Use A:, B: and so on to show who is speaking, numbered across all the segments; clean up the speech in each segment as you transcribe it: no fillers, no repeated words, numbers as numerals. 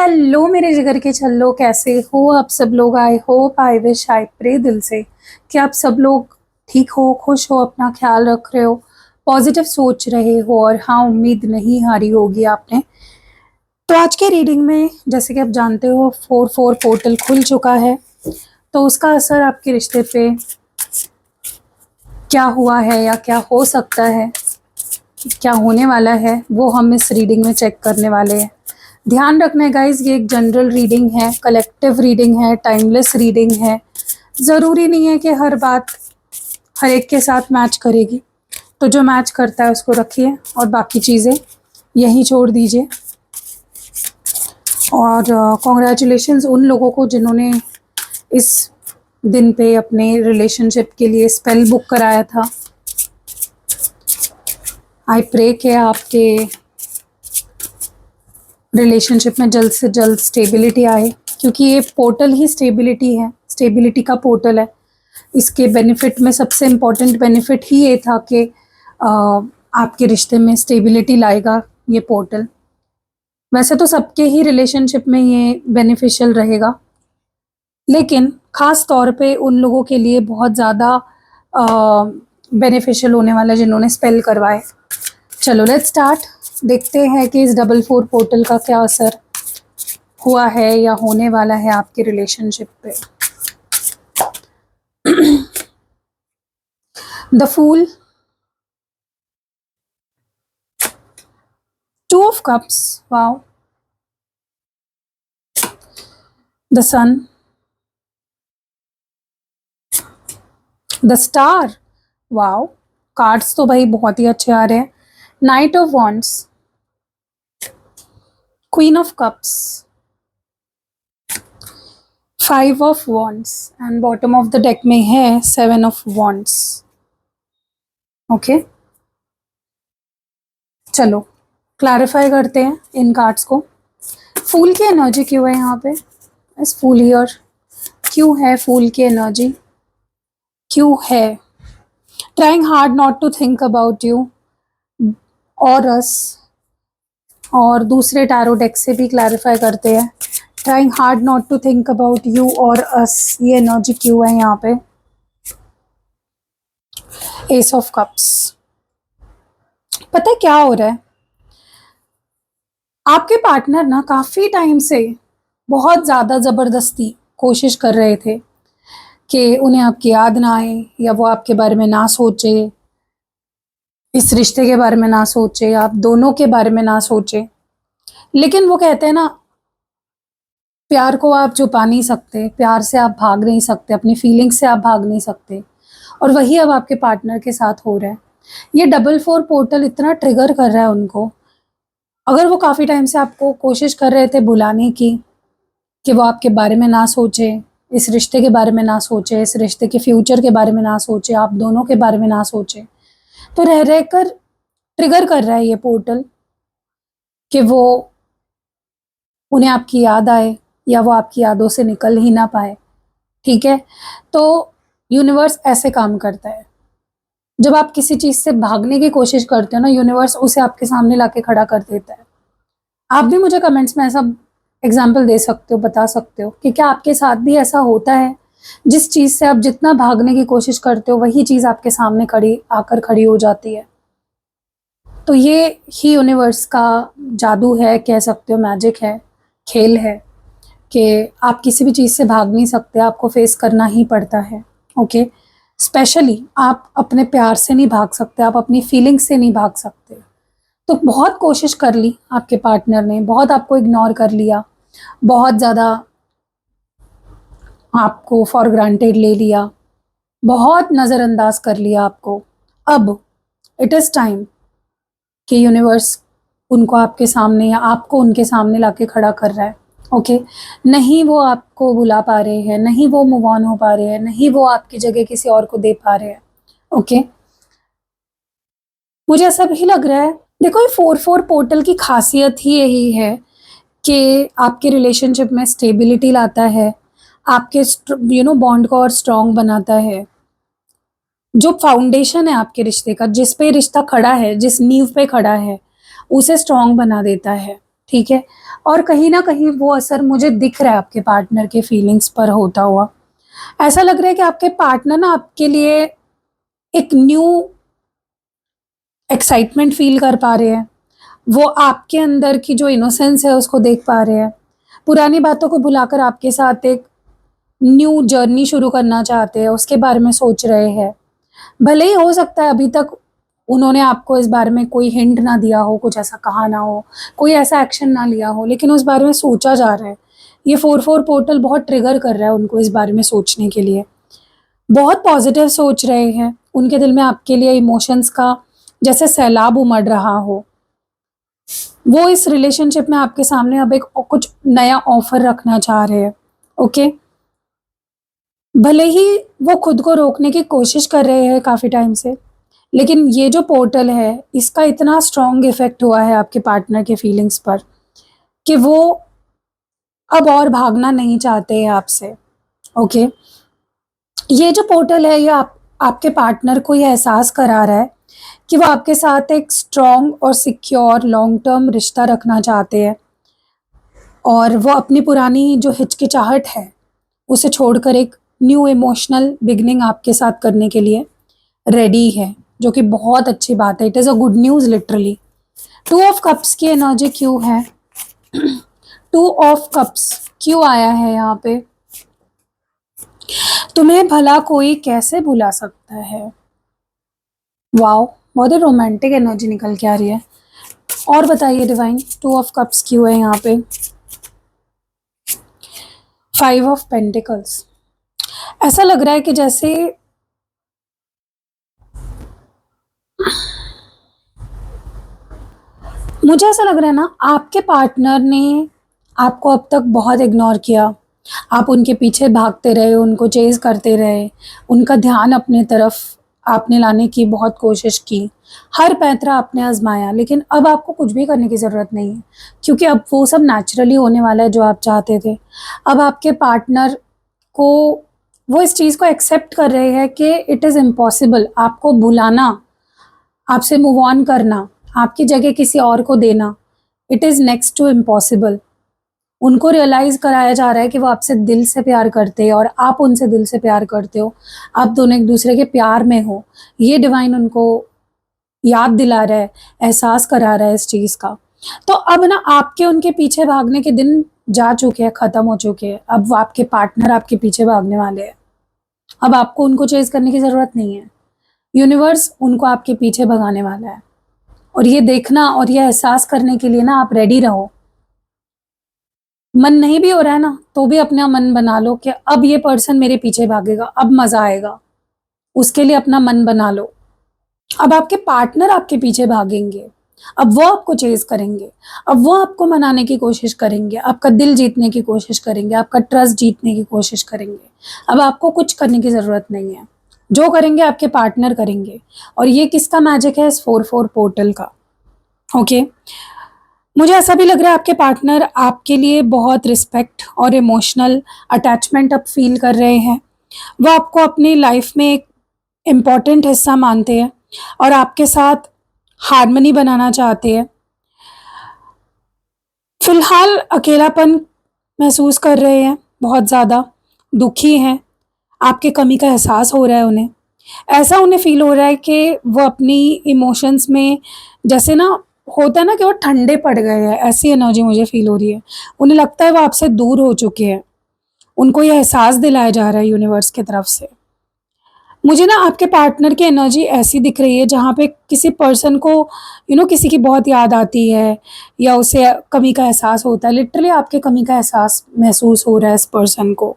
A: Hello मेरे जिगर के छल्लो, कैसे हो आप सब लोग। I hope I wish I pray दिल से कि आप सब लोग ठीक हो, खुश हो, अपना ख्याल रख रहे हो, पॉजिटिव सोच रहे हो और हाँ, उम्मीद नहीं हारी होगी आपने। तो आज के रीडिंग में जैसे कि आप जानते हो 4-4 पोर्टल खुल चुका है, तो उसका असर आपके रिश्ते पे क्या हुआ है या क्या हो सकता है, क्या होने वाला है, वो हम इस रीडिंग में चेक करने वाले हैं। ध्यान रखना है गाइज, ये एक जनरल रीडिंग है, कलेक्टिव रीडिंग है, टाइमलेस रीडिंग है। ज़रूरी नहीं है कि हर बात हर एक के साथ मैच करेगी, तो जो मैच करता है उसको रखिए और बाकी चीज़ें यहीं छोड़ दीजिए। और कॉन्ग्रेचुलेशंस उन लोगों को जिन्होंने इस दिन पे अपने रिलेशनशिप के लिए स्पेल बुक कराया था। आई प्रे कि आपके रिलेशनशिप में जल्द से जल्द स्टेबिलिटी आए, क्योंकि ये पोर्टल ही स्टेबिलिटी है, स्टेबिलिटी का पोर्टल है। इसके बेनिफिट में सबसे इम्पॉर्टेंट बेनिफिट ही ये था कि आपके रिश्ते में स्टेबिलिटी लाएगा ये पोर्टल। वैसे तो सबके ही रिलेशनशिप में ये बेनिफिशियल रहेगा, लेकिन ख़ास तौर पे उन लोगों के लिए बहुत ज़्यादा बेनिफिशियल होने वाला है जिन्होंने स्पेल करवाए। चलो लेट्स स्टार्ट, देखते हैं कि इस 4-4 पोर्टल का क्या असर हुआ है या होने वाला है आपके रिलेशनशिप पे। The fool, 2 of cups, wow, the sun, the star, wow, cards तो भाई बहुत ही अच्छे आ रहे हैं। Knight of wands, queen of cups, 5 of wands and bottom of the deck में है 7 ऑफ वॉन्ड्स। ओके, चलो क्लैरिफाई करते हैं इन कार्ड्स को। फूल की एनर्जी क्यों है यहाँ पे, इस फूल हियर, क्यों है फूल की एनर्जी, क्यों है? Trying hard not to think about you और अस, और दूसरे टैरो डेक से भी क्लैरिफाई करते हैं। Trying hard not to think about you और अस, ये एनर्जी क्यों है यहाँ पे? एस ऑफ कप्स, पता है क्या हो रहा है? आपके पार्टनर ना काफी टाइम से बहुत ज्यादा जबरदस्ती कोशिश कर रहे थे कि उन्हें आपकी याद ना आए या वो आपके बारे में ना सोचे, इस रिश्ते के बारे में ना सोचे, आप दोनों के बारे में ना सोचे। लेकिन वो कहते हैं ना, प्यार को आप छुपा नहीं सकते, प्यार से आप भाग नहीं सकते, अपनी फीलिंग्स से आप भाग नहीं सकते, और वही अब आपके पार्टनर के साथ हो रहा है। ये 4-4 पोर्टल इतना ट्रिगर कर रहा है उनको। अगर वो काफ़ी टाइम से आपको कोशिश कर रहे थे बुलाने की, कि वो आपके बारे में ना सोचे, इस रिश्ते के बारे में ना सोचे, इस रिश्ते के फ्यूचर के बारे में ना सोचे, आप दोनों के बारे में ना सोचे, तो रह रह कर ट्रिगर कर रहा है ये पोर्टल कि वो उन्हें आपकी याद आए या वो आपकी यादों से निकल ही ना पाए। ठीक है, तो यूनिवर्स ऐसे काम करता है। जब आप किसी चीज़ से भागने की कोशिश करते हो ना, यूनिवर्स उसे आपके सामने लाके खड़ा कर देता है। आप भी मुझे कमेंट्स में ऐसा एग्जाम्पल दे सकते हो, बता सकते हो कि क्या आपके साथ भी ऐसा होता है, जिस चीज़ से आप जितना भागने की कोशिश करते हो वही चीज़ आपके सामने आकर खड़ी हो जाती है। तो ये ही यूनिवर्स का जादू है, कह सकते हो मैजिक है, खेल है, कि आप किसी भी चीज़ से भाग नहीं सकते, आपको फेस करना ही पड़ता है। ओके, स्पेशली आप अपने प्यार से नहीं भाग सकते, आप अपनी फीलिंग्स से नहीं भाग सकते। तो बहुत कोशिश कर ली आपके पार्टनर ने, बहुत आपको इग्नोर कर लिया, बहुत ज़्यादा आपको फॉर ग्रांटेड ले लिया, बहुत नज़रअंदाज कर लिया आपको। अब इट इज़ टाइम कि यूनिवर्स उनको आपके सामने या आपको उनके सामने लाके खड़ा कर रहा है। ओके, नहीं वो आपको बुला पा रहे हैं, नहीं वो मूव ऑन हो पा रहे हैं, नहीं वो आपकी जगह किसी और को दे पा रहे हैं। ओके, मुझे ऐसा भी लग रहा है, देखो ये 4-4 पोर्टल की खासियत ही यही है कि आपके रिलेशनशिप में स्टेबिलिटी लाता है, आपके बॉन्ड को और स्ट्रॉन्ग बनाता है। जो फाउंडेशन है आपके रिश्ते का, जिस पे रिश्ता खड़ा है, जिस नींव पे खड़ा है, उसे स्ट्रॉन्ग बना देता है। ठीक है? और कहीं न कहीं वो असर मुझे दिख रहा है आपके पार्टनर के फीलिंग्स पर होता हुआ। ऐसा लग रहा है कि आपके पार्टनर ना आपके लिए एक न्यू एक्साइटमेंट फ़ील कर पा रहे हैं। वो आपके अंदर की जो इनोसेंस है उसको देख पा रहे हैं। पुरानी बातों को भुलाकर आपके साथ एक न्यू जर्नी शुरू करना चाहते हैं, उसके बारे में सोच रहे हैं। भले ही हो सकता है अभी तक उन्होंने आपको इस बारे में कोई हिंट ना दिया हो, कुछ ऐसा कहा ना हो, कोई ऐसा एक्शन ना लिया हो, लेकिन उस बारे में सोचा जा रहा है। ये 4-4 पोर्टल बहुत ट्रिगर कर रहा है उनको इस बारे में सोचने के लिए। बहुत पॉज़िटिव सोच रहे हैं, उनके दिल में आपके लिए इमोशंस का जैसे सैलाब उमड़ रहा हो। वो इस रिलेशनशिप में आपके सामने अब एक कुछ नया ऑफ़र रखना चाह रहे हैं, ओके? भले ही वो खुद को रोकने की कोशिश कर रहे हैं काफ़ी टाइम से, लेकिन ये जो पोर्टल है, इसका इतना स्ट्रॉन्ग इफ़ेक्ट हुआ है आपके पार्टनर के फीलिंग्स पर कि वो अब और भागना नहीं चाहते हैं आपसे, ओके? ये जो पोर्टल है, ये आपके पार्टनर को ये एहसास करा रहा है कि वो आपके साथ एक स्ट्रॉन्ग और सिक्योर लॉन्ग टर्म रिश्ता रखना चाहते हैं और वो अपनी पुरानी जो हिचकिचाहट है, उसे छोड़कर एक न्यू इमोशनल बिगिनिंग आपके साथ करने के लिए रेडी है, जो कि बहुत अच्छी बात है। It is a good news literally. 2 of cups की एनर्जी क्यों है? 2 ऑफ कप्स क्यों आया है यहाँ पे? तुम्हें भला कोई कैसे भुला सकता है? वॉव! बहुत ही रोमांटिक एनर्जी निकल के आ रही है। और बताइए डिवाइन 2 ऑफ कप्स क्यों है यहाँ पे? 5 ऑफ पेंटिकल्स। ऐसा लग रहा है कि जैसे मुझे ऐसा लग रहा है ना आपके पार्टनर ने आपको अब तक बहुत इग्नोर किया। आप उनके पीछे भागते रहे, उनको चेज़ करते रहे, उनका ध्यान अपने तरफ आपने लाने की बहुत कोशिश की। हर पैंतरा आपने आज़माया, लेकिन अब आपको कुछ भी करने की ज़रूरत नहीं है, क्योंकि अब वो सब नेचुरली होने वाला है जो आप चाहते थे। अब आपके पार्टनर को वो इस चीज़ को एक्सेप्ट कर रहे हैं कि इट इज़ इम्पॉसिबल आपको भुलाना, आपसे मूव ऑन करना, आपकी जगह किसी और को देना, it is next to impossible. उनको रियलाइज़ कराया जा रहा है कि वो आपसे दिल से प्यार करते हैं और आप उनसे दिल से प्यार करते हो। आप दोनों एक-दूसरे के प्यार में हो। ये डिवाइन उनको याद दिला रहा है, एहसास करा रहा है इस चीज़ का। तो अब ना आपके उनके पीछे भागने के दिन जा चुके हैं, ख़त्म हो चुके हैं। अब वो आपके पार्टनर आपके पीछे भागने वाले हैं। अब आपको उनको चेज़ करने की ज़रूरत नहीं है। यूनिवर्स उनको आपके पीछे भगाने वाला है। और ये देखना और ये एहसास करने के लिए ना आप रेडी रहो। मन नहीं भी हो रहा है ना, तो भी अपना मन बना लो कि अब ये पर्सन मेरे पीछे भागेगा, अब मज़ा आएगा। उसके लिए अपना मन बना लो। अब आपके पार्टनर आपके पीछे भागेंगे। अब वो आपको चेज़ करेंगे। अब वो आपको मनाने की कोशिश करेंगे, आपका दिल जीतने की कोशिश करेंगे, आपका ट्रस्ट जीतने की कोशिश करेंगे। अब आपको कुछ करने की ज़रूरत नहीं है। जो करेंगे आपके पार्टनर करेंगे। और ये किसका मैजिक है? इस 4-4 पोर्टल का, ओके? मुझे ऐसा भी लग रहा है आपके पार्टनर आपके लिए बहुत रिस्पेक्ट और इमोशनल अटैचमेंट अब फ़ील कर रहे हैं। वो आपको अपनी लाइफ़ में एक इम्पॉर्टेंट हिस्सा मानते हैं और आपके साथ हार्मनी बनाना चाहते हैं। फ़िलहाल अकेलापन महसूस कर रहे हैं, बहुत ज़्यादा दुखी हैं, आपकी कमी का एहसास हो रहा है उन्हें। ऐसा उन्हें फ़ील हो रहा है कि वो अपनी इमोशंस में जैसे ना होता है ना कि वो ठंडे पड़ गए हैं, ऐसी एनर्जी मुझे फ़ील हो रही है। उन्हें लगता है वो आपसे दूर हो चुके हैं। उनको ये एहसास दिलाया जा रहा है यूनिवर्स की तरफ से। मुझे ना आपके पार्टनर की एनर्जी ऐसी दिख रही है जहाँ पे किसी पर्सन को किसी की बहुत याद आती है या उसे कमी का एहसास होता है। लिटरली आपके कमी का एहसास महसूस हो रहा है इस पर्सन को।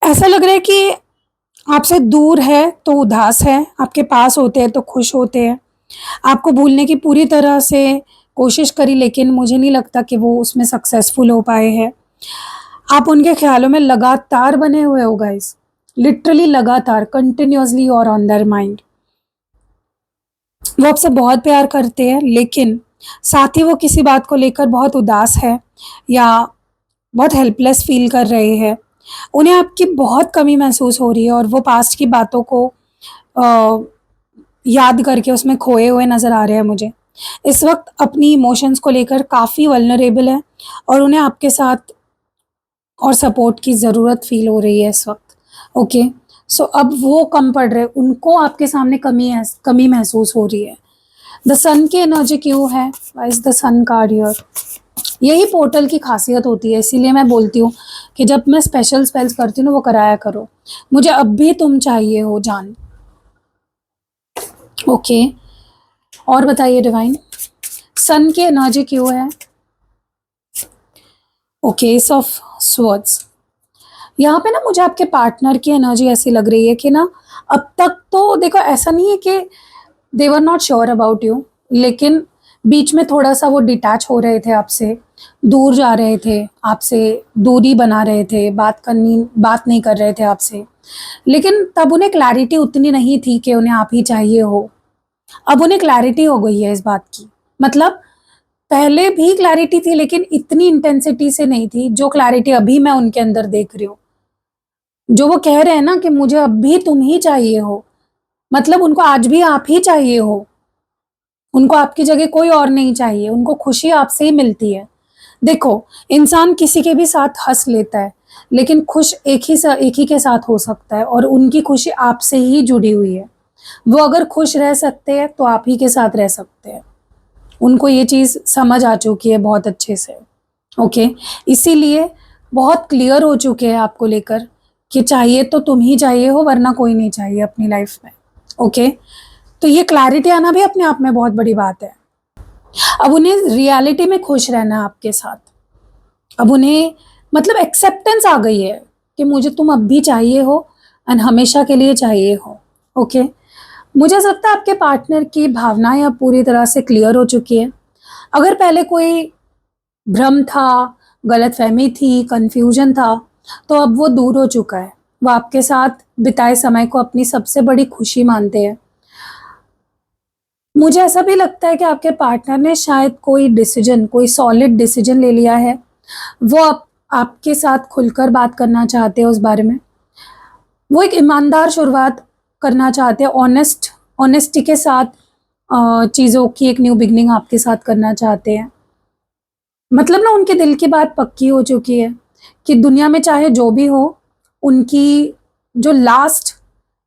A: ऐसा लग रहा है कि आपसे दूर है तो उदास है, आपके पास होते हैं तो खुश होते हैं। आपको भूलने की पूरी तरह से कोशिश करी, लेकिन मुझे नहीं लगता कि वो उसमें सक्सेसफुल हो पाए हैं। आप उनके ख़्यालों में लगातार बने हुए हो गाइज़, लिटरली लगातार continuously you are on their mind. वो आपसे बहुत प्यार करते हैं, लेकिन साथ ही वो किसी बात को लेकर बहुत उदास है या बहुत हेल्पलेस फ़ील कर रहे हैं। उन्हें आपकी बहुत कमी महसूस हो रही है और वो पास्ट की बातों को अ, याद करके उसमें खोए हुए नज़र आ रहे हैं मुझे। इस वक्त अपनी इमोशंस को लेकर काफ़ी वल्नरेबल है और उन्हें आपके साथ और सपोर्ट की ज़रूरत फील हो रही है इस वक्त। ओके, सो अब वो कम पड़ रहे, उनको आपके सामने कमी महसूस हो रही है। द सन की एनर्जी क्यों है? Why is the sun card here? यही पोर्टल की खासियत होती है, इसीलिए मैं बोलती हूँ कि जब मैं स्पेशल स्पेल्स करती हूँ ना, वो कराया करो। मुझे अब भी तुम चाहिए हो जान। ओके, और बताइए डिवाइन, सन की एनर्जी क्यों है? Okay, S of swords. यहाँ पे ना मुझे आपके पार्टनर की एनर्जी ऐसी लग रही है कि ना, अब तक तो देखो ऐसा नहीं है कि they were not sure about you, लेकिन बीच में थोड़ा सा वो डिटैच हो रहे थे आपसे, दूर जा रहे थे आपसे, दूरी बना रहे थे, बात नहीं कर रहे थे आपसे, लेकिन तब उन्हें क्लैरिटी उतनी नहीं थी कि उन्हें आप ही चाहिए हो। अब उन्हें क्लैरिटी हो गई है इस बात की। मतलब पहले भी क्लैरिटी थी, लेकिन इतनी इंटेंसिटी से नहीं थी जो क्लैरिटी अभी मैं उनके अंदर देख रही हूँ। जो वो कह रहे हैं ना कि मुझे अब भी तुम ही चाहिए हो, मतलब उनको आज भी आप ही चाहिए हो। उनको आपकी जगह कोई और नहीं चाहिए, उनको खुशी आपसे ही मिलती है। देखो, इंसान किसी के भी साथ हंस लेता है, लेकिन खुश एक ही के साथ हो सकता है, और उनकी खुशी आपसे ही जुड़ी हुई है। वो अगर खुश रह सकते हैं तो आप ही के साथ रह सकते हैं। उनको ये चीज़ समझ आ चुकी है बहुत अच्छे से। ओके, इसीलिए बहुत क्लियर हो चुके हैं आपको लेकर कि चाहिए तो तुम ही चाहिए हो, वरना कोई नहीं चाहिए अपनी लाइफ में। ओके, तो ये क्लैरिटी आना भी अपने आप में बहुत बड़ी बात है। अब उन्हें रियलिटी में खुश रहना है आपके साथ। अब उन्हें मतलब एक्सेप्टेंस आ गई है कि मुझे तुम अब भी चाहिए हो एंड हमेशा के लिए चाहिए हो। ओके, मुझे ऐसा लगता है आपके पार्टनर की भावनाएं अब पूरी तरह से क्लियर हो चुकी है। अगर पहले कोई भ्रम था, गलतफहमी थी, कंफ्यूजन था, तो अब वो दूर हो चुका है। वो आपके साथ बिताए समय को अपनी सबसे बड़ी खुशी मानते हैं। मुझे ऐसा भी लगता है कि आपके पार्टनर ने शायद कोई सॉलिड डिसीजन ले लिया है। वो आपके साथ खुलकर बात करना चाहते हैं उस बारे में। वो एक ईमानदार शुरुआत करना चाहते हैं, ऑनेस्टी के साथ चीज़ों की एक न्यू बिगनिंग आपके साथ करना चाहते हैं। मतलब ना उनके दिल की बात पक्की हो चुकी है कि दुनिया में चाहे जो भी हो, उनकी जो लास्ट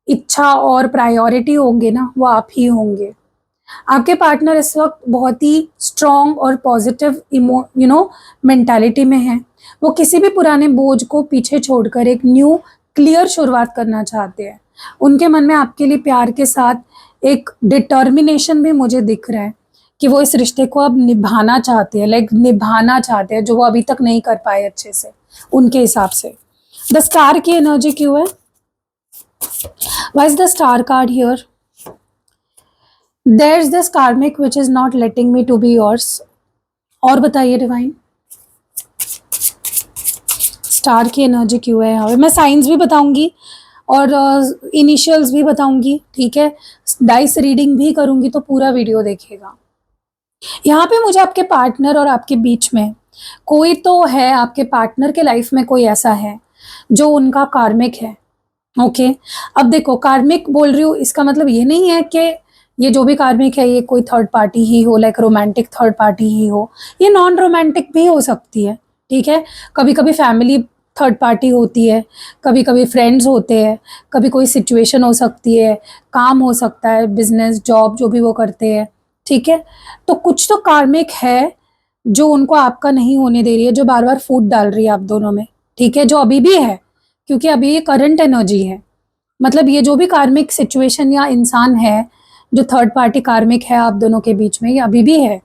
A: इच्छा और प्रायोरिटी होंगे ना, वो आप ही होंगे। आपके पार्टनर इस वक्त बहुत ही स्ट्रॉन्ग और पॉजिटिव मेंटालिटी में है। वो किसी भी पुराने बोझ को पीछे छोड़कर एक न्यू क्लियर शुरुआत करना चाहते हैं। उनके मन में आपके लिए प्यार के साथ एक डिटर्मिनेशन भी मुझे दिख रहा है कि वो इस रिश्ते को अब निभाना चाहते हैं, निभाना चाहते हैं, जो वो अभी तक नहीं कर पाए अच्छे से उनके हिसाब से। द स्टार की एनर्जी क्यों है? Why is the star card here? There's this karmic which is not letting me to be yours. और बताइए डिवाइन, स्टार की एनर्जी क्यों है यहाँ पे? मैं साइंस भी बताऊंगी और इनिशियल्स भी बताऊंगी, ठीक है? डाइस रीडिंग भी करूंगी, तो पूरा वीडियो देखिएगा। यहाँ पे मुझे आपके पार्टनर और आपके बीच में कोई तो है, आपके पार्टनर के लाइफ में कोई ऐसा है जो उनका कार्मिक है। ओके, अब देखो, कार्मिक बोल रही हूँ, इसका मतलब ये नहीं है कि ये जो भी कार्मिक है ये कोई थर्ड पार्टी ही हो, लाइक रोमांटिक थर्ड पार्टी ही हो। ये नॉन रोमांटिक भी हो सकती है, ठीक है? कभी कभी फैमिली थर्ड पार्टी होती है, कभी कभी फ्रेंड्स होते हैं, कभी कोई सिचुएशन हो सकती है, काम हो सकता है, बिजनेस जॉब जो भी वो करते हैं, ठीक है? तो कुछ तो कार्मिक है जो उनको आपका नहीं होने दे रही है, जो बार बार फूट डाल रही है आप दोनों में, ठीक है? जो अभी भी है, क्योंकि अभी ये करंट एनर्जी है। मतलब ये जो भी कार्मिक सिचुएशन या इंसान है जो थर्ड पार्टी कार्मिक है आप दोनों के बीच में, ये अभी भी है,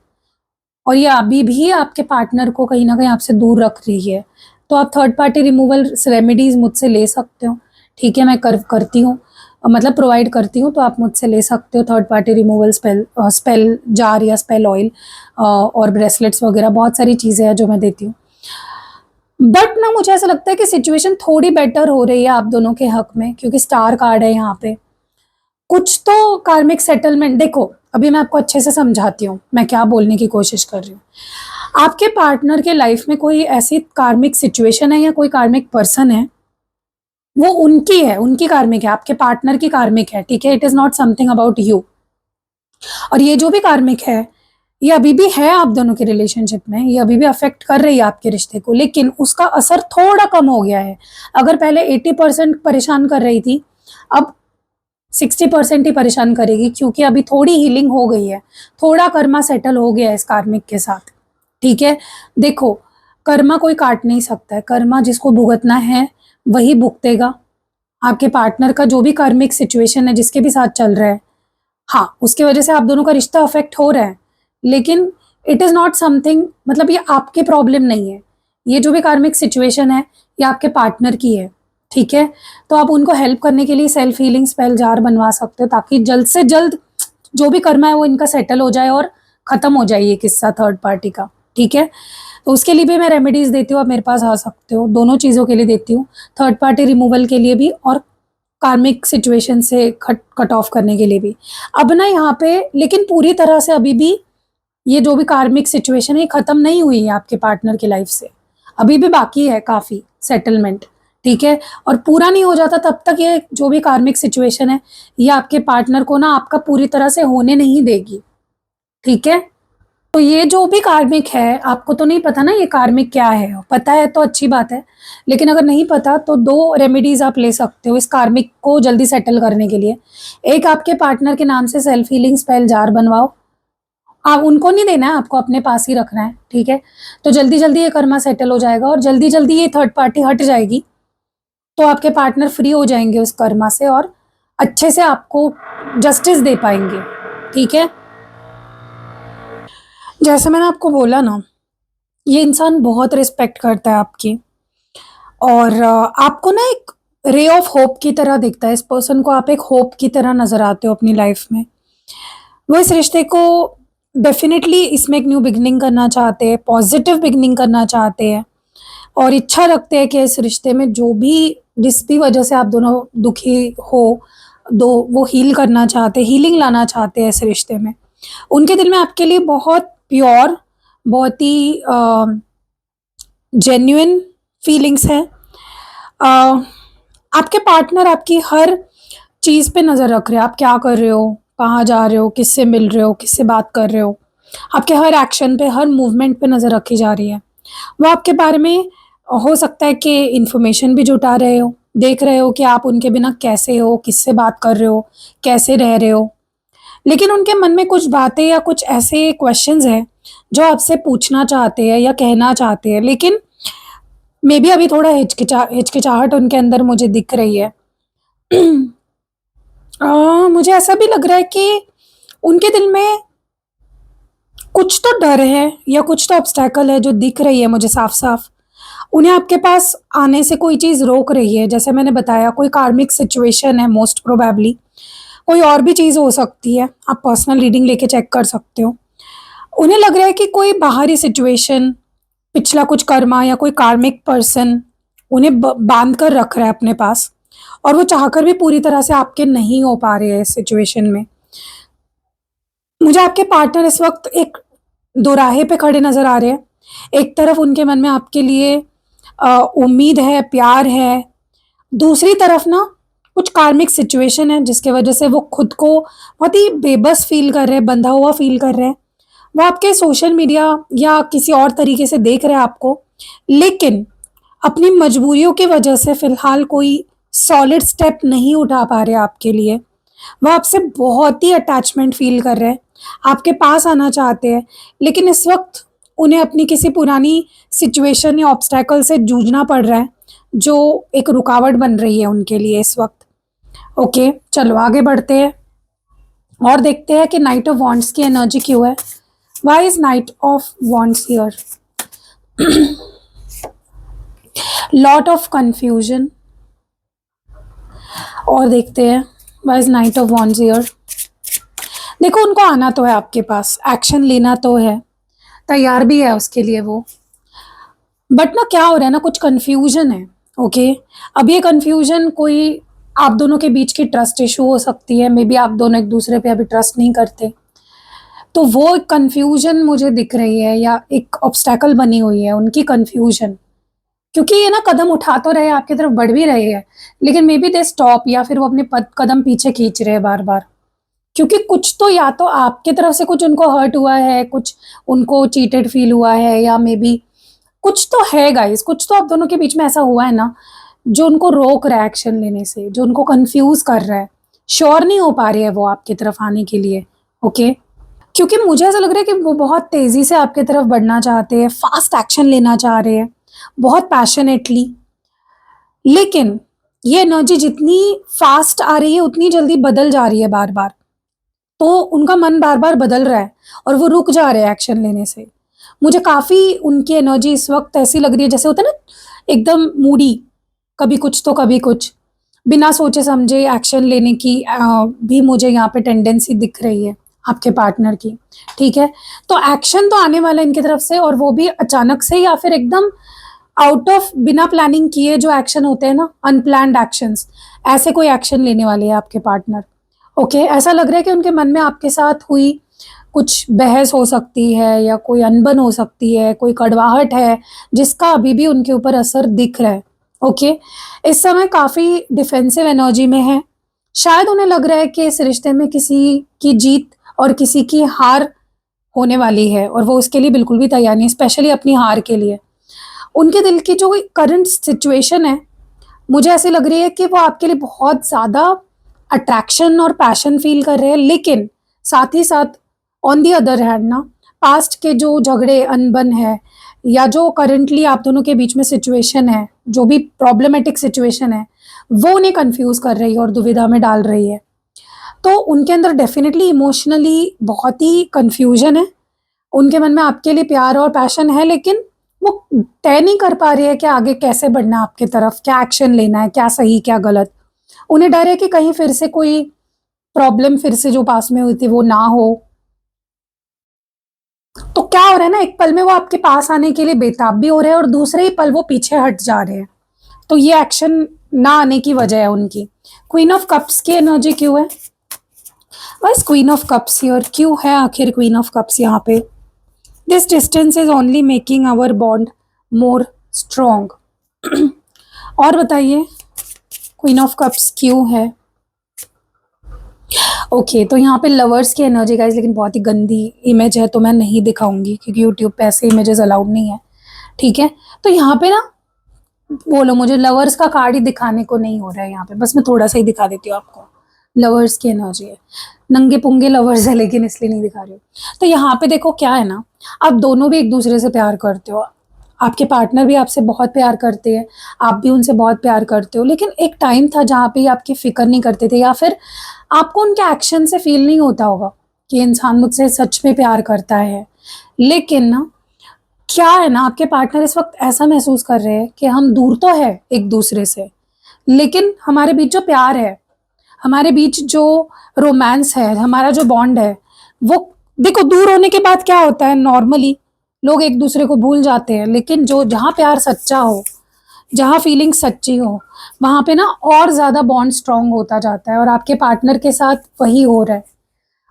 A: और ये अभी भी आपके पार्टनर को कहीं ना कहीं आपसे दूर रख रही है। तो आप थर्ड पार्टी रिमूवल रेमेडीज मुझसे ले सकते हो, ठीक है? मैं करती हूँ, मतलब प्रोवाइड करती हूँ, तो आप मुझसे ले सकते हो third party removal spell jar या स्पेल ऑयल और ब्रेसलेट्स वगैरह, बहुत सारी चीज़ें हैं जो मैं देती हूँ। बट ना मुझे ऐसा लगता है कि सिचुएशन थोड़ी बेटर हो रही है आप दोनों के हक में, क्योंकि स्टार कार्ड है यहाँ पे। कुछ तो कार्मिक सेटलमेंट, देखो अभी मैं आपको अच्छे से समझाती हूँ मैं क्या बोलने की कोशिश कर रही हूँ। आपके पार्टनर के लाइफ में कोई ऐसी कार्मिक सिचुएशन है या कोई कार्मिक पर्सन है, वो उनकी है, उनकी कार्मिक है, आपके पार्टनर की कार्मिक है, ठीक है? It is not something about you. और ये जो भी कार्मिक है, ये अभी भी है आप दोनों के रिलेशनशिप में, ये अभी भी अफेक्ट कर रही है आपके रिश्ते को, लेकिन उसका असर थोड़ा कम हो गया है। अगर पहले 80% परेशान कर रही थी, अब 60% ही परेशान करेगी, क्योंकि अभी थोड़ी हीलिंग हो गई है, थोड़ा कर्मा सेटल हो गया है इस कार्मिक के साथ। ठीक है, देखो कर्मा कोई काट नहीं सकता है, कर्मा जिसको भुगतना है वही भुगतेगा। आपके पार्टनर का जो भी कार्मिक सिचुएशन है, जिसके भी साथ चल रहा है, हाँ, उसकी वजह से आप दोनों का रिश्ता अफेक्ट हो रहा है, लेकिन इट इज़ नॉट समथिंग, मतलब ये आपकी प्रॉब्लम नहीं है। ये जो भी कार्मिक सिचुएशन है, ये आपके पार्टनर की है। ठीक है, तो आप उनको हेल्प करने के लिए सेल्फ हीलिंग स्पेल जार बनवा सकते हो, ताकि जल्द से जल्द जो भी कर्मा है वो इनका सेटल हो जाए और ख़त्म हो जाए ये किस्सा थर्ड पार्टी का। ठीक है, तो उसके लिए भी मैं रेमेडीज़ देती हूँ, आप मेरे पास आ सकते हो, दोनों चीज़ों के लिए देती हूँ, थर्ड पार्टी रिमूवल के लिए भी और कार्मिक सिचुएशन से कट ऑफ करने के लिए भी। अब ना यहाँ पे लेकिन पूरी तरह से अभी भी ये जो भी कार्मिक सिचुएशन है, ये खत्म नहीं हुई है आपके पार्टनर की लाइफ से, अभी भी बाकी है काफ़ी सेटलमेंट। ठीक है, और पूरा नहीं हो जाता तब तक ये जो भी कार्मिक सिचुएशन है, ये आपके पार्टनर को ना आपका पूरी तरह से होने नहीं देगी। ठीक है, तो ये जो भी कार्मिक है, आपको तो नहीं पता ना ये कार्मिक क्या है, पता है तो अच्छी बात है, लेकिन अगर नहीं पता तो 2 रेमेडीज़ आप ले सकते हो इस कार्मिक को जल्दी सेटल करने के लिए। एक, आपके पार्टनर के नाम से सेल्फ हीलिंग स्पेल जार बनवाओ, आप उनको नहीं देना है, आपको अपने पास ही रखना है। ठीक है, तो जल्दी-जल्दी ये कर्मा सेटल हो जाएगा और जल्दी-जल्दी ये थर्ड पार्टी हट जाएगी, तो आपके पार्टनर फ्री हो जाएँगे उस कर्मा से और अच्छे से आपको जस्टिस दे पाएँगे। ठीक है? जैसे मैंने आपको बोला ना, ये इंसान बहुत रिस्पेक्ट करता है आपकी, और आपको ना एक रे ऑफ होप की तरह दिखता है, इस पर्सन को आप एक होप की तरह नज़र आते हो अपनी लाइफ में। वो इस रिश्ते को डेफ़िनेटली इसमें एक न्यू बिगिनिंग करना चाहते हैं, पॉज़िटिव बिगिनिंग करना चाहते हैं और इच्छा रखते हैं कि इस रिश्ते में जो भी जिस भी वजह से आप दोनों दुखी हो, वो हील करना चाहते हैं, हीलिंग लाना चाहते हैं इस रिश्ते में। उनके दिल में आपके लिए बहुत प्योर, बहुत ही जेन्युइन फीलिंग्स हैं। आपके पार्टनर आपकी हर चीज़ पे नज़र रख रहे हैं, आप क्या कर रहे हो, कहाँ जा रहे हो, किससे मिल रहे हो, किससे बात कर रहे हो। आपके हर एक्शन पे, हर मूवमेंट पे नज़र रखी जा रही है। वो आपके बारे में हो सकता है कि इन्फॉर्मेशन भी जुटा रहे हो, देख रहे हो कि आप उनके बिना कैसे हो, किससे बात कर रहे हो, कैसे रह रहे हो। लेकिन उनके मन में कुछ बातें या कुछ ऐसे क्वेश्चंस हैं, जो आपसे पूछना चाहते हैं या कहना चाहते हैं, लेकिन मेबी अभी थोड़ा हिचकिचाहट उनके अंदर मुझे दिख रही है। मुझे ऐसा भी लग रहा है कि उनके दिल में कुछ तो डर है या कुछ तो ऑब्स्टैकल है जो दिख रही है मुझे साफ-साफ। उन्हें आपके पास आने से कोई चीज़ रोक रही है, जैसे मैंने बताया कोई कार्मिक सिचुएशन है मोस्ट प्रोबेबली, कोई और भी चीज़ हो सकती है, आप पर्सनल रीडिंग लेके चेक कर सकते हो। उन्हें लग रहा है कि कोई बाहरी सिचुएशन, पिछला कुछ कर्मा या कोई कार्मिक पर्सन उन्हें बांध कर रख रहा है अपने पास, और वो चाहकर भी पूरी तरह से आपके नहीं हो पा रहे हैं इस सिचुएशन में। मुझे आपके पार्टनर इस वक्त एक दोराहे पे खड़े नज़र आ रहे हैं। एक तरफ उनके मन में आपके लिए उम्मीद है, प्यार है, दूसरी तरफ ना कुछ कार्मिक सिचुएशन है जिसकी वजह से वो खुद को बहुत ही बेबस फ़ील कर रहे हैं, बंधा हुआ फ़ील कर रहे हैं। वो आपके सोशल मीडिया या किसी और तरीके से देख रहे हैं आपको, लेकिन अपनी मजबूरियों की वजह से फ़िलहाल कोई सॉलिड स्टेप नहीं उठा पा रहे आपके लिए। वो आपसे बहुत ही अटैचमेंट फ़ील कर रहे हैं, आपके पास आना चाहते हैं, लेकिन इस वक़्त उन्हें अपनी किसी पुरानी सिचुएशन या ऑब्स्टैकल से जूझना पड़ रहा है, जो एक रुकावट बन रही है उनके लिए इस वक़्त। ओके, चलो आगे बढ़ते हैं और देखते हैं कि नाइट ऑफ वॉन्ड्स की एनर्जी क्यों है। Why is night of wands here? Lot of confusion. और देखते हैं why is night of wands here. देखो उनको आना तो है आपके पास, एक्शन लेना तो है, तैयार भी है उसके लिए वो, बट ना क्या हो रहा है ना, कुछ कन्फ्यूजन है। ओके, अब ये कन्फ्यूजन कोई आप दोनों के बीच की ट्रस्ट इशू हो सकती है, मे बी आप दोनों एक दूसरे पे अभी ट्रस्ट नहीं करते, तो वो एक कन्फ्यूजन मुझे दिख रही है या एक ऑब्स्टैकल बनी हुई है उनकी कन्फ्यूजन, क्योंकि ये ना कदम उठा तो रहे हैं, आपकी तरफ बढ़ भी रहे हैं, लेकिन मे बी दे स्टॉप, या फिर वो अपने कदम पीछे खींच रहे हैं बार बार, क्योंकि कुछ तो, या तो आपकी तरफ से कुछ उनको हर्ट हुआ है, कुछ उनको चीटेड फील हुआ है, या मे बी कुछ तो है गाइस, कुछ तो आप दोनों के बीच में ऐसा हुआ है ना जो उनको रोक रहा है एक्शन लेने से, जो उनको कंफ्यूज कर रहा है, श्योर नहीं हो पा रही है वो आपकी तरफ आने के लिए। ओके, क्योंकि मुझे ऐसा लग रहा है कि वो बहुत तेजी से आपकी तरफ बढ़ना चाहते हैं, फास्ट एक्शन लेना चाह रहे हैं, बहुत पैशनेटली। लेकिन ये एनर्जी जितनी फास्ट आ रही है उतनी जल्दी बदल जा रही है बार बार, तो उनका मन बार बार बदल रहा है और वो रुक जा रहे हैं एक्शन लेने से। मुझे काफ़ी उनकी एनर्जी इस वक्त ऐसी लग रही है जैसे होता है ना, एकदम मूडी, कभी कुछ तो कभी कुछ, बिना सोचे समझे एक्शन लेने की भी मुझे यहाँ पे टेंडेंसी दिख रही है आपके पार्टनर की। ठीक है, तो एक्शन तो आने वाला है इनकी तरफ से, और वो भी अचानक से या फिर एकदम आउट ऑफ, बिना प्लानिंग किए जो एक्शन होते हैं ना, अनप्लान्ड एक्शंस, ऐसे कोई एक्शन लेने वाले हैं आपके पार्टनर। ओके, ऐसा लग रहा है कि उनके मन में आपके साथ हुई कुछ बहस हो सकती है, या कोई अनबन हो सकती है, कोई कड़वाहट है जिसका अभी भी उनके ऊपर असर दिख रहा है। ओके, इस समय काफ़ी डिफेंसिव एनर्जी में है। शायद उन्हें लग रहा है कि इस रिश्ते में किसी की जीत और किसी की हार होने वाली है, और वो उसके लिए बिल्कुल भी तैयार नहीं, स्पेशली अपनी हार के लिए। उनके दिल की जो करंट सिचुएशन है, मुझे ऐसी लग रही है कि वो आपके लिए बहुत ज़्यादा अट्रैक्शन और पैशन फील कर रहे हैं, लेकिन साथ ही साथ ऑन दी अदर हैंड ना, पास्ट के जो झगड़े अनबन है, या जो करंटली आप दोनों के बीच में सिचुएशन है, जो भी प्रॉब्लमेटिक सिचुएशन है, वो उन्हें कंफ्यूज कर रही है और दुविधा में डाल रही है। तो उनके अंदर डेफिनेटली इमोशनली बहुत ही कंफ्यूजन है। उनके मन में आपके लिए प्यार और पैशन है, लेकिन वो तय नहीं कर पा रही है कि आगे कैसे बढ़ना है आपकी तरफ, क्या एक्शन लेना है, क्या सही क्या गलत। उन्हें डर है कि कहीं फिर से कोई प्रॉब्लम फिर से जो पास में हुई थी वो ना हो। तो क्या हो रहा है ना, एक पल में वो आपके पास आने के लिए बेताब भी हो रहे हैं, और दूसरे ही पल वो पीछे हट जा रहे हैं। तो ये एक्शन ना आने की वजह है उनकी। क्वीन ऑफ कप्स की एनर्जी क्यों है? बस क्वीन ऑफ कप्स हियर क्यों है आखिर क्वीन ऑफ कप्स यहाँ पे? This distance is only making our bond more strong. और बताइए क्वीन ऑफ कप्स क्यों है? ओके, तो यहाँ पे लवर्स की एनर्जी गाइस, लेकिन बहुत ही गंदी इमेज है तो मैं नहीं दिखाऊंगी, क्योंकि यूट्यूब पे ऐसे इमेजेस अलाउड नहीं है। ठीक है, तो यहाँ पे ना, बोलो मुझे लवर्स का कार्ड ही दिखाने को नहीं हो रहा है यहाँ पे, बस मैं थोड़ा सा ही दिखा देती हूँ आपको। लवर्स की एनर्जी है, नंगे पुंगे लवर्स है, लेकिन इसलिए नहीं दिखा रही हूँ। तो यहाँ पे देखो क्या है ना, आप दोनों भी एक दूसरे से प्यार करते हो, आपके पार्टनर भी आपसे बहुत प्यार करते हैं, आप भी उनसे बहुत प्यार करते हो, लेकिन एक टाइम था जहाँ पे आपकी फिक्र नहीं करते थे, या फिर आपको उनके एक्शन से फील नहीं होता होगा कि इंसान मुझसे सच में प्यार करता है। लेकिन ना, क्या है ना, आपके पार्टनर इस वक्त ऐसा महसूस कर रहे हैं कि हम दूर तो है एक दूसरे से, लेकिन हमारे बीच जो प्यार है, हमारे बीच जो रोमांस है, हमारा जो बॉन्ड है, वो, देखो दूर होने के बाद क्या होता है, नॉर्मली लोग एक दूसरे को भूल जाते हैं, लेकिन जो जहाँ प्यार सच्चा हो, जहाँ फीलिंग सच्ची हो, वहाँ पे ना और ज़्यादा बॉन्ड स्ट्रांग होता जाता है, और आपके पार्टनर के साथ वही हो रहा है।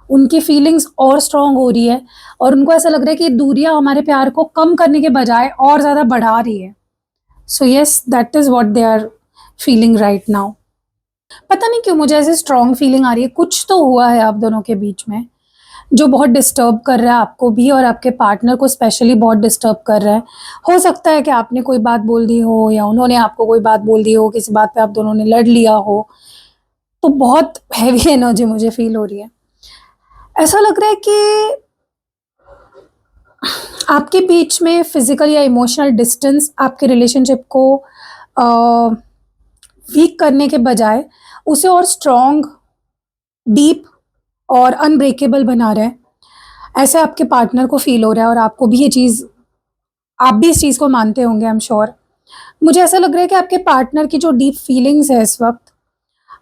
A: उनकी फीलिंग्स और स्ट्रांग हो रही है, और उनको ऐसा लग रहा है कि दूरियां हमारे प्यार को कम करने के बजाय और ज़्यादा बढ़ा रही है। So yes, that is what they are feeling right now. पता नहीं क्यों मुझे ऐसी स्ट्रांग फीलिंग आ रही है, कुछ तो हुआ है आप दोनों के बीच में जो बहुत डिस्टर्ब कर रहा है आपको भी, और आपके पार्टनर को स्पेशली बहुत डिस्टर्ब कर रहा है। हो सकता है कि आपने कोई बात बोल दी हो, या उन्होंने आपको कोई बात बोल दी हो, किसी बात पे आप दोनों ने लड़ लिया हो। तो बहुत हैवी एनर्जी मुझे फील हो रही है। ऐसा लग रहा है कि आपके बीच में फिजिकल या इमोशनल डिस्टेंस आपके रिलेशनशिप को वीक करने के बजाय उसे और स्ट्रॉन्ग, डीप और अनब्रेकेबल बना रहा है। ऐसे आपके पार्टनर को फील हो रहा है, और आपको भी ये चीज़, आप भी इस चीज़ को मानते होंगे, आई एम श्योर। मुझे ऐसा लग रहा है कि आपके पार्टनर की जो डीप फीलिंग्स है इस वक्त,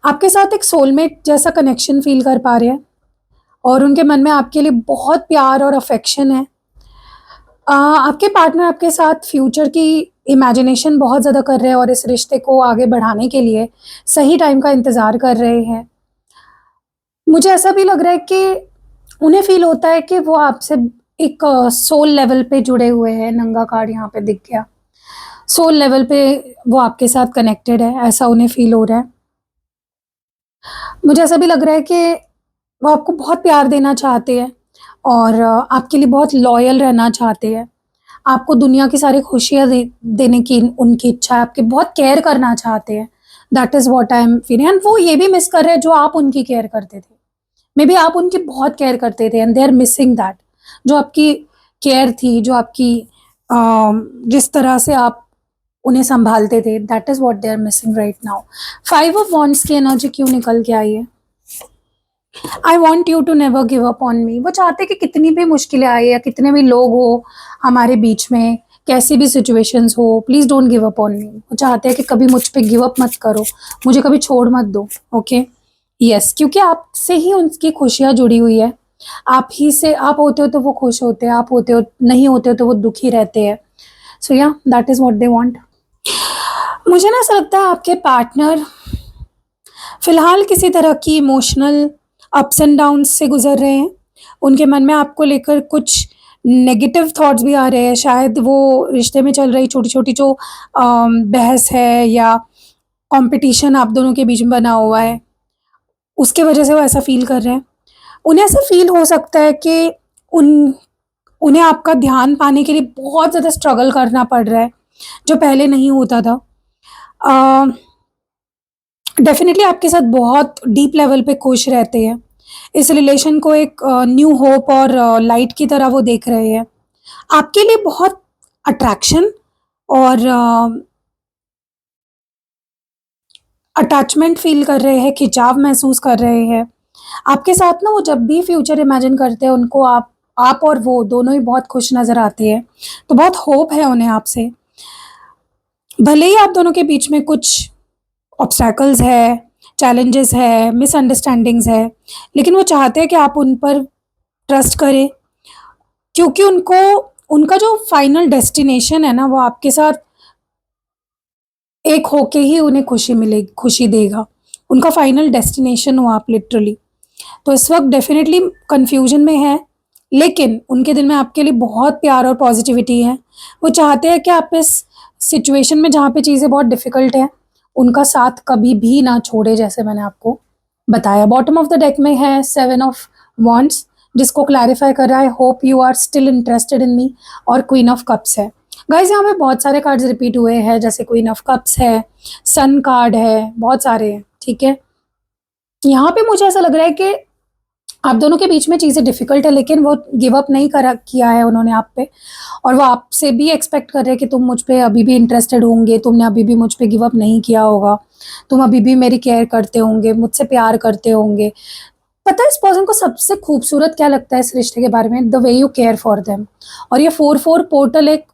A: आपके साथ एक सोलमेट जैसा कनेक्शन फील कर पा रहे हैं, और उनके मन में आपके लिए बहुत प्यार और अफेक्शन है। आपके पार्टनर आपके साथ फ्यूचर की इमेजिनेशन बहुत ज़्यादा कर रहे हैं, और इस रिश्ते को आगे बढ़ाने के लिए सही टाइम का इंतज़ार कर रहे हैं। मुझे ऐसा भी लग रहा है कि उन्हें फ़ील होता है कि वो आपसे एक सोल लेवल पे जुड़े हुए हैं। नंगा कार्ड यहाँ पे दिख गया, सोल लेवल पे वो आपके साथ कनेक्टेड है, ऐसा उन्हें फ़ील हो रहा है। मुझे ऐसा भी लग रहा है कि वो आपको बहुत प्यार देना चाहते हैं और आपके लिए बहुत लॉयल रहना चाहते हैं। आपको दुनिया की सारी खुशियाँ देने की उनकी इच्छा है, आपकी बहुत केयर करना चाहते हैं। That is what I am feeling and वो ये भी मिस कर रहे हैं जो आप उनकी केयर करते थे। मे बी आप उनकी बहुत केयर करते थे and they are missing that. जो आपकी केयर थी, जो आपकी जिस तरह से आप उन्हें सँभालते थे, that is what they are missing right now. 5 of wands की एनर्जी क्यों निकल के आई है? I want you to never give up on me. वो चाहते कि कितनी भी मुश्किलें आए या कितने भी लोग हो हमारे बीच में, कैसी भी सिचुएशंस हो, please don't give up on me. वो चाहते हैं कि कभी मुझ पे गिव अप मत करो, मुझे कभी छोड़ मत दो। ओके, यस, क्योंकि आपसे ही उनकी खुशियाँ जुड़ी हुई है। आप ही से, आप होते हो तो वो खुश होते हैं, आप होते हो नहीं होते हो तो वो दुखी रहते हैं। सो या that is what they want. मुझे ना ऐसा लगता है आपके पार्टनर फिलहाल किसी तरह की इमोशनल अप्स एंड डाउन्स से गुज़र रहे हैं। उनके मन में आपको लेकर कुछ नेगेटिव थॉट्स भी आ रहे हैं। शायद वो रिश्ते में चल रही छोटी-छोटी जो बहस है या कॉम्पिटिशन आप दोनों के बीच में बना हुआ है, उसके वजह से वो ऐसा फ़ील कर रहे हैं। उन्हें ऐसा फ़ील हो सकता है कि उन उन्हें आपका ध्यान पाने के लिए बहुत ज़्यादा स्ट्रगल करना पड़ रहा है, जो पहले नहीं होता था। अ डेफ़िनेटली आपके साथ बहुत डीप लेवल पे खुश रहते हैं। इस रिलेशन को एक न्यू होप और लाइट की तरह वो देख रहे हैं। आपके लिए बहुत अट्रैक्शन और अटैचमेंट फ़ील कर रहे हैं, खिंचाव महसूस कर रहे हैं। आपके साथ ना वो जब भी फ्यूचर इमेजिन करते हैं, उनको आप और वो दोनों ही बहुत खुश नज़र आते हैं। तो बहुत होप है उन्हें आपसे। भले ही आप दोनों के बीच में कुछ ऑब्स्टैकल्स है, चैलेंजेस है, मिसअंडरस्टैंडिंग्स है, लेकिन वो चाहते हैं कि आप उन पर ट्रस्ट करें, क्योंकि उनको उनका जो फाइनल डेस्टिनेशन है ना, वो आपके साथ एक होके ही उन्हें खुशी देगा। उनका फाइनल डेस्टिनेशन हो आप लिटरली। तो इस वक़्त डेफ़िनेटली कन्फ्यूज़न में हैं, लेकिन उनके दिल में आपके लिए बहुत प्यार और पॉज़िटिविटी है। वो चाहते हैं कि आप इस सिचुएशन में जहाँ पे चीज़ें बहुत डिफ़िकल्ट हैं, उनका साथ कभी भी ना छोड़ें, जैसे मैंने आपको बताया। बॉटम ऑफ द डेक में है 7 ऑफ वांड्स, जिसको क्लैरिफ़ाई कर रहा है hope you are still interested in me, और क्वीन ऑफ कप्स है। गाइज़ यहाँ पे बहुत सारे कार्ड्स रिपीट हुए हैं, जैसे क्वीन ऑफ कप्स है, सन कार्ड है, बहुत सारे हैं, ठीक है? यहाँ पे मुझे ऐसा लग रहा है कि आप दोनों के बीच में चीज़ें डिफ़िकल्ट है, लेकिन वो गिव अप नहीं करा किया है उन्होंने आप पे, और वो आपसे भी एक्सपेक्ट कर रहे हैं कि तुम मुझ पे अभी भी इंटरेस्टेड होंगे, तुमने अभी भी मुझ पे गिव अप नहीं किया होगा, तुम अभी भी मेरी केयर करते होंगे, मुझसे प्यार करते होंगे। पता है इस पर्सन को सबसे खूबसूरत क्या लगता है इस रिश्ते के बारे में? The way you care for them. और ये 4-4 पोर्टल एक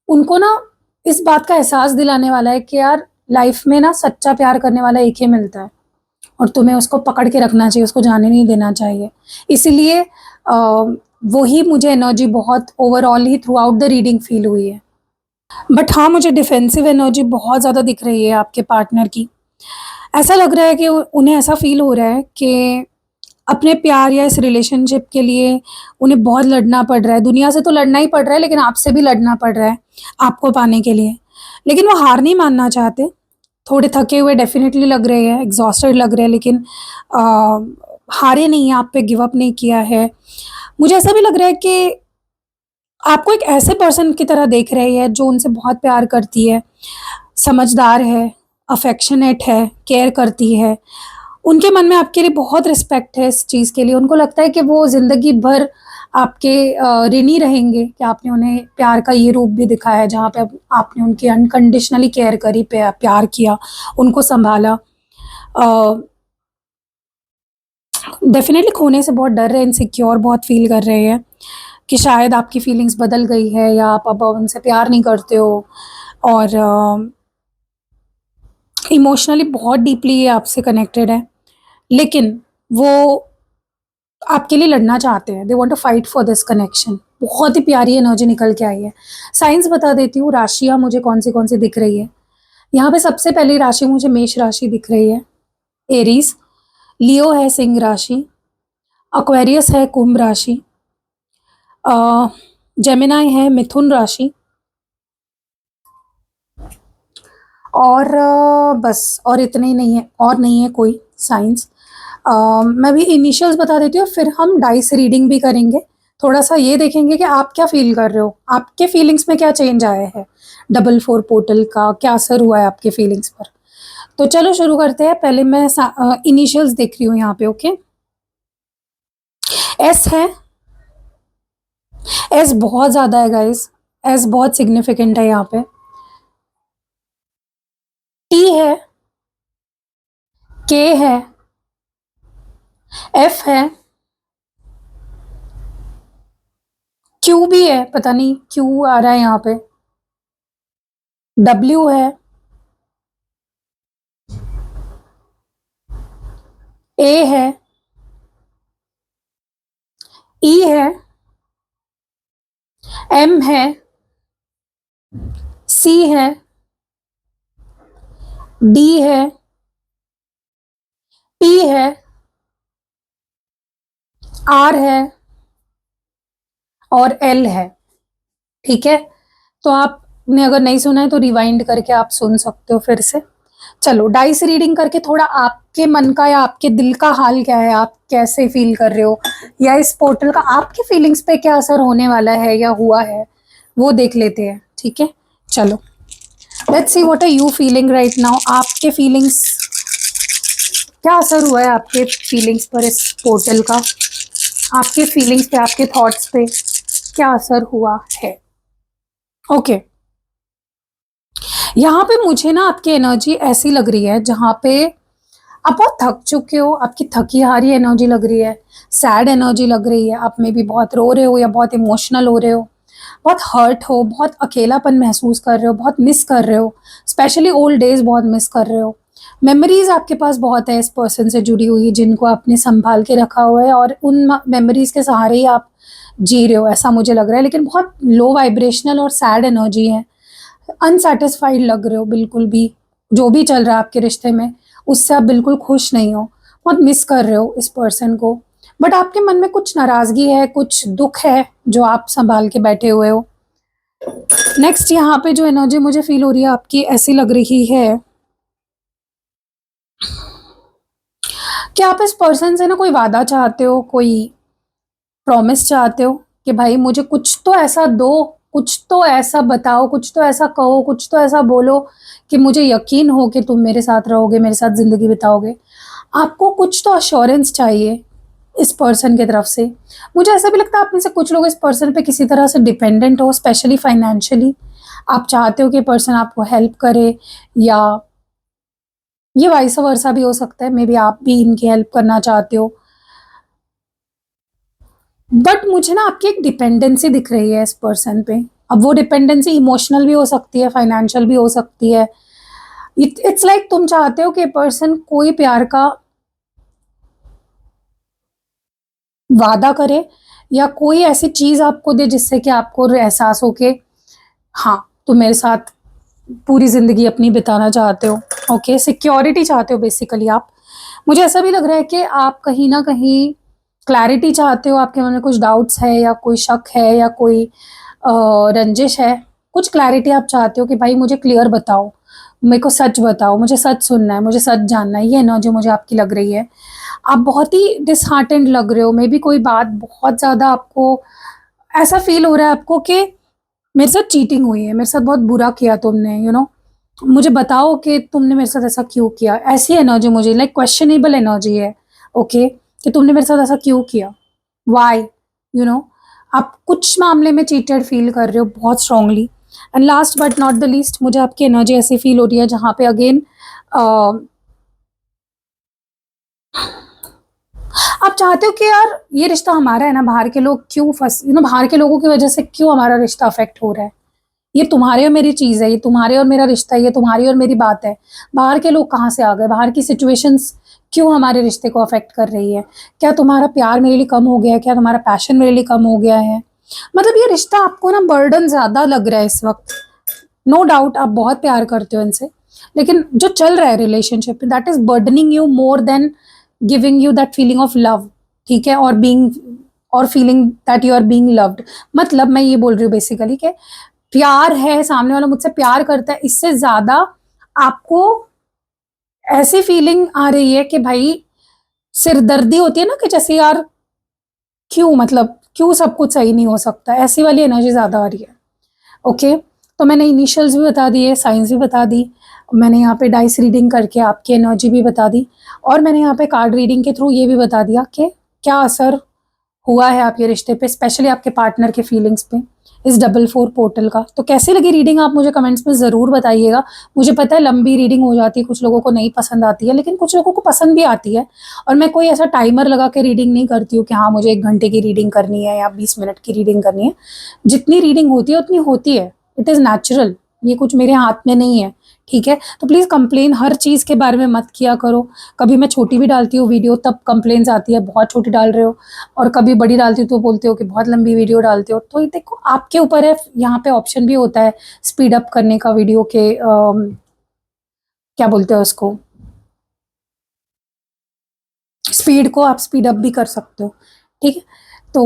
A: उनको ना इस बात का एहसास दिलाने वाला है कि यार लाइफ़ में ना सच्चा प्यार करने वाला एक ही मिलता है। और तुम्हें उसको पकड़ के रखना चाहिए, उसको जाने नहीं देना चाहिए। इसीलिए वही मुझे एनर्जी बहुत overall he through out the reading feel हुई है। बट हाँ, मुझे डिफेंसिव एनर्जी बहुत ज़्यादा दिख रही है आपके पार्टनर की। ऐसा लग रहा है कि उन्हें ऐसा फ़ील हो रहा है कि अपने प्यार या इस रिलेशनशिप के लिए उन्हें बहुत लड़ना पड़ रहा है। दुनिया से तो लड़ना ही पड़ रहा है, लेकिन आपसे भी लड़ना पड़ रहा है, आपको पाने के लिए। लेकिन वो हार नहीं मानना चाहते। थोड़े थके हुए डेफ़िनेटली लग रहे हैं, एग्ज़ॉस्टेड लग रहे हैं, लेकिन अ, हारे नहीं हैं, आप पे गिव अप नहीं किया है। मुझे ऐसा भी लग रहा है कि आपको एक ऐसे पर्सन की तरह देख रहे हैं जो उनसे बहुत प्यार करती है, समझदार है, अफ़ेक्शनेट है, केयर करती है। उनके मन में आपके लिए बहुत रिस्पेक्ट है इस चीज़ के लिए। उनको लगता है कि वो ज़िंदगी भर आपके ऋणी रहेंगे कि आपने उन्हें प्यार का ये रूप भी दिखाया है, जहाँ पे आपने उनकी अनकंडीशनली केयर करी, प्यार किया, उनको सँभाला। अ, डेफ़िनेटली खोने से बहुत डर रहे हैं, इनसिक्योर बहुत फ़ील कर रहे हैं कि शायद आपकी फ़ीलिंग्स बदल गई है या आप अब उनसे प्यार नहीं करते हो, और इमोशनली बहुत डीपली ये आपसे कनेक्टेड है। लेकिन वो आपके लिए लड़ना चाहते हैं, they want to fight for this connection. बहुत ही प्यारी एनर्जी निकल के आई है। साइंस बता देती हूँ, राशियाँ मुझे कौन सी दिख रही है। यहाँ पे सबसे पहली राशि मुझे मेष राशि दिख रही है, एरीज़। लियो है सिंह राशि, एक्वेरियस है कुंभ राशि, जेमिनी है मिथुन राशि, और बस और इतने ही नहीं है, और नहीं है कोई साइंस। मैं भी इनिशियल्स बता देती हूँ, फिर हम डाइस रीडिंग भी करेंगे। थोड़ा सा ये देखेंगे कि आप क्या फील कर रहे हो, आपके फीलिंग्स में क्या चेंज आया है, डबल फोर पोर्टल का क्या असर हुआ है आपके फीलिंग्स पर। तो चलो शुरू करते हैं। पहले मैं इनिशियल्स देख रही हूँ यहाँ पे। ओके, एस है। एस बहुत ज्यादा है गाइस, एस बहुत सिग्निफिकेंट है यहाँ पे। टी है, के है, एफ है, क्यू भी है, पता नहीं क्यू आ रहा है यहाँ पे, डब्ल्यू है, ए है, ई है, एम है, सी है, डी है, पी है, आर है और एल है। ठीक है, तो आपने अगर नहीं सुना है तो रिवाइंड करके आप सुन सकते हो फिर से। चलो डाइस रीडिंग करके थोड़ा आपके मन का या आपके दिल का हाल क्या है, आप कैसे फील कर रहे हो, या इस पोर्टल का आपके फीलिंग्स पे क्या असर होने वाला है या हुआ है, वो देख लेते हैं। ठीक है, चलो let's see what are you feeling right now. आपके फीलिंग्स, क्या असर हुआ है आपके फीलिंग्स पर इस पोर्टल का, आपके फीलिंग्स पे, आपके थॉट्स पे क्या असर हुआ है। ओके, यहाँ पे मुझे ना आपकी एनर्जी ऐसी लग रही है जहाँ पे आप बहुत थक चुके हो, आपकी थकी हारी एनर्जी लग रही है, सैड एनर्जी लग रही है, आप में भी बहुत रो रहे हो या बहुत इमोशनल हो रहे हो, बहुत हर्ट हो, बहुत अकेलापन महसूस कर रहे हो, बहुत मिस कर रहे हो, स्पेशली ओल्ड डेज बहुत मिस कर रहे हो। मेमोरीज आपके पास बहुत है इस पर्सन से जुड़ी हुई, जिनको आपने संभाल के रखा हुआ है और उन मेमोरीज के सहारे ही आप जी रहे हो, ऐसा मुझे लग रहा है। लेकिन बहुत लो वाइब्रेशनल और सैड एनर्जी है, अनसेटिस्फाइड लग रहे हो बिल्कुल भी, जो भी चल रहा है आपके रिश्ते में उससे आप बिल्कुल खुश नहीं हो, बहुत मिस कर रहे हो इस पर्सन को। बट आपके मन में कुछ नाराजगी है, कुछ दुख है जो आप संभाल के बैठे हुए हो। नेक्स्ट यहाँ पे जो एनर्जी मुझे फील हो रही है आपकी, ऐसी लग रही है कि आप इस पर्सन से ना कोई वादा चाहते हो, कोई प्रॉमिस चाहते हो कि भाई मुझे कुछ तो ऐसा दो, कुछ तो ऐसा बताओ, कुछ तो ऐसा कहो, कुछ तो ऐसा बोलो कि मुझे यकीन हो कि तुम मेरे साथ रहोगे, मेरे साथ ज़िंदगी बिताओगे। आपको कुछ तो अश्योरेंस चाहिए इस पर्सन की तरफ से। मुझे ऐसा भी लगता है आप में से कुछ लोग इस पर्सन पे किसी तरह से डिपेंडेंट हो, स्पेशली फाइनेंशियली। आप चाहते हो कि पर्सन आपको हेल्प करे, या ये वाइस वर्सा भी हो सकता है, मे बी आप भी इनकी हेल्प करना चाहते हो। बट मुझे ना आपकी एक डिपेंडेंसी दिख रही है इस पर्सन पे। अब वो डिपेंडेंसी इमोशनल भी हो सकती है, फाइनेंशियल भी हो सकती है। इट्स लाइक तुम चाहते हो कि पर्सन कोई प्यार का वादा करे या कोई ऐसी चीज आपको दे जिससे कि आपको एहसास हो कि हाँ तुम मेरे साथ पूरी जिंदगी अपनी बिताना चाहते हो। ओके, सिक्योरिटी चाहते हो बेसिकली आप। मुझे ऐसा भी लग रहा है कि आप कहीं ना कहीं क्लैरिटी चाहते हो, आपके मन में कुछ डाउट्स है या कोई शक है या कोई रंजिश है, कुछ क्लैरिटी आप चाहते हो कि भाई मुझे क्लियर बताओ, मेरे को सच बताओ, मुझे सच सुनना है, मुझे सच जानना है। ये एनर्जी मुझे आपकी लग रही है। आप बहुत ही डिसहार्टेंड लग रहे हो, मे बी कोई बात बहुत ज़्यादा आपको ऐसा फील हो रहा है आपको कि मेरे साथ चीटिंग हुई है, मेरे साथ बहुत बुरा किया तुमने, मुझे बताओ कि तुमने मेरे साथ ऐसा क्यों किया। ऐसी एनर्जी मुझे, लाइक क्वेश्चनेबल एनर्जी है। ओके, कि तुमने मेरे साथ ऐसा क्यों किया, वाई, यू नो आप कुछ मामले में चीटेड फील कर रहे हो बहुत strongly. And last but not the least, मुझे आपकी एनर्जी ऐसी फील हो रही है जहाँ पे अगेन आप चाहते हो कि यार ये रिश्ता हमारा है ना, बाहर के लोग क्यों फंस, बाहर के लोगों की वजह से क्यों हमारा रिश्ता अफेक्ट हो रहा है। ये तुम्हारे और मेरी चीज़ है, ये तुम्हारे और मेरा रिश्ता है, ये तुम्हारी और मेरी बात है। बाहर के लोग कहाँ से आ गए, बाहर की सिचुएशंस क्यों हमारे रिश्ते को अफेक्ट कर रही है। क्या तुम्हारा प्यार मेरे लिए कम हो गया है, क्या तुम्हारा पैशन मेरे लिए कम हो गया है। मतलब ये रिश्ता आपको ना बर्डन ज़्यादा लग रहा है इस वक्त। नो डाउट आप बहुत प्यार करते हो इनसे, लेकिन जो चल रहा है रिलेशनशिप में, that is burdening you more than giving you that feeling of love. ठीक है, और बीइंग, और feeling that you are being loved. मतलब मैं ये बोल रही हूँ बेसिकली कि प्यार है, सामने वाला मुझसे प्यार करता है, इससे ज्यादा आपको ऐसी फीलिंग आ रही है कि भाई सिरदर्दी होती है ना कि जैसे यार क्यों, मतलब क्यों सब कुछ सही नहीं हो सकता, ऐसी वाली एनर्जी ज़्यादा आ रही है। ओके, तो मैंने इनिशियल्स भी बता दिए, साइंस भी बता दी, मैंने यहाँ पे डाइस रीडिंग करके आपकी एनर्जी भी बता दी, और मैंने यहाँ पे कार्ड रीडिंग के थ्रू ये भी बता दिया कि क्या असर हुआ है आपके रिश्ते पे, स्पेशली आपके पार्टनर के फीलिंग्स पे इस 4-4 पोर्टल का। तो कैसी लगी रीडिंग आप मुझे कमेंट्स में ज़रूर बताइएगा। मुझे पता है लंबी रीडिंग हो जाती है, कुछ लोगों को नहीं पसंद आती है, लेकिन कुछ लोगों को पसंद भी आती है। और मैं कोई ऐसा टाइमर लगा के रीडिंग नहीं करती हूँ कि हाँ मुझे 1 घंटे की रीडिंग करनी है या 20 मिनट की रीडिंग करनी है। जितनी रीडिंग होती है उतनी होती है, इट इज़ नेचुरल, ये कुछ मेरे हाथ में नहीं है, ठीक है। तो प्लीज़ कंप्लेन हर चीज़ के बारे में मत किया करो। कभी मैं छोटी भी डालती हूँ वीडियो तब कंप्लेंट्स आती है बहुत छोटी डाल रहे हो, और कभी बड़ी डालती हूँ तो बोलते हो कि बहुत लंबी वीडियो डालते हो। तो ये देखो आपके ऊपर है, यहाँ पे ऑप्शन भी होता है स्पीड अप करने का वीडियो के, क्या बोलते हैं उसको, स्पीड को आप स्पीड अप भी कर सकते हो, ठीक है। तो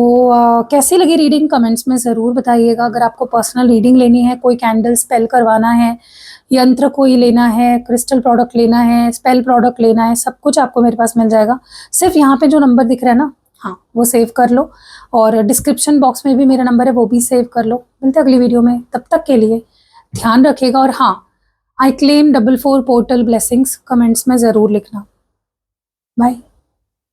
A: कैसी लगी रीडिंग कमेंट्स में ज़रूर बताइएगा। अगर आपको पर्सनल रीडिंग लेनी है, कोई कैंडल स्पेल करवाना है, यंत्र कोई लेना है, क्रिस्टल प्रोडक्ट लेना है, स्पेल प्रोडक्ट लेना है, सब कुछ आपको मेरे पास मिल जाएगा। सिर्फ यहाँ पे जो नंबर दिख रहा है ना, हाँ वो सेव कर लो, और डिस्क्रिप्शन बॉक्स में भी मेरा नंबर है, वो भी सेव कर लो। मिलते हैं अगली वीडियो में, तब तक के लिए ध्यान रखिएगा। और हाँ, I claim 4-4 portal blessings, comments में ज़रूर लिखना। बाय।